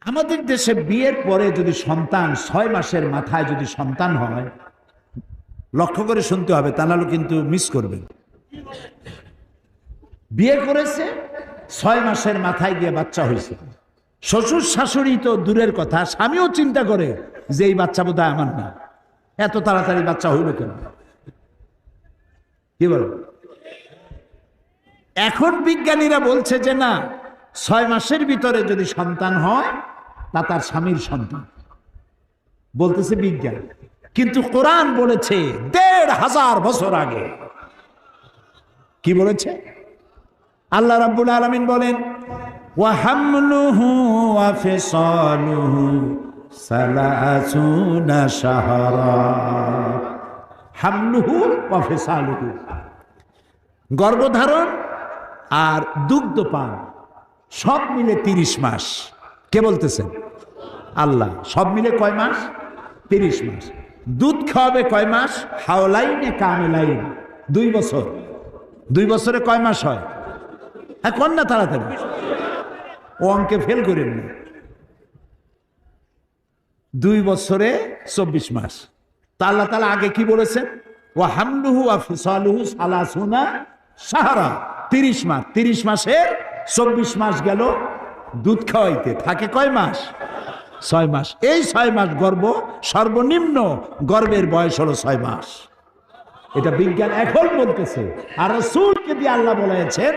আমাদের দেশে বিয়ের পরে যদি সন্তান 6 মাসের মাথায় যদি সন্তান হয়, লক্ষ্য করে শুনতে হবে, তা নাহলে কিন্তু মিস করবেন। বিয়ে করেছে 6 মাসের মাথায় গিয়ে বাচ্চা হয়েছে, শ্বশুর শাশুড়ি তো দূরের কথা, স্বামীও চিন্তা করে যে এই বাচ্চা বোধহয় আমার না, এত তাড়াতাড়ি বাচ্চা হইল কেন? কি বল? এখন বিজ্ঞানীরা বলছে যে না, 6 মাসের ভিতরে যদি সন্তান হয় তা তার স্বামীর সন্তান, বলতেছে বিজ্ঞান। কিন্তু কোরআন বলেছে 1500 বছর আগে। কি বলেছে? আল্লাহ রাব্বুল আলামিন বলেন, ওয়া হামলুহু ওয়া ফিসালুহু সালাসুনা শাহরা। হামলুহু ওয়া ফিসালুহু, গর্ভধারণ আর দুগ্ধপান সব মিলে 30 মাস। কে বলতেছেন? আল্লাহ। সব মিলে কয় মাস? 30 মাস। দুধ খাওয়াবে কয় মাস? হাওলাইনে কামিলাইন, 2 বছর। 2 বছরে কয় মাস হয়? হ্যাঁ, কোন না তাড়াতাড়ি, ও অঙ্কে ফেল করেন না। 2 বছরে 24 মাস। তা আল্লাহ তাআলা আগে কি বলেছেন? ওয়া হামলুহু ওয়া ফিসালুহু সালাসুনা শাহরা, 30 মাস। 30 মাসে 24 মাস গেল দুধ খাওয়াইতে, থাকে কয় মাস? 6 মাস। এই 6 মাস গর্ভ, সর্বনিম্ন গর্ভের বয়স হলো 6 মাস। এটা বিজ্ঞান এখন বলতেছে। আর রাসূলকে দিয়ে আল্লাহ বলেছেন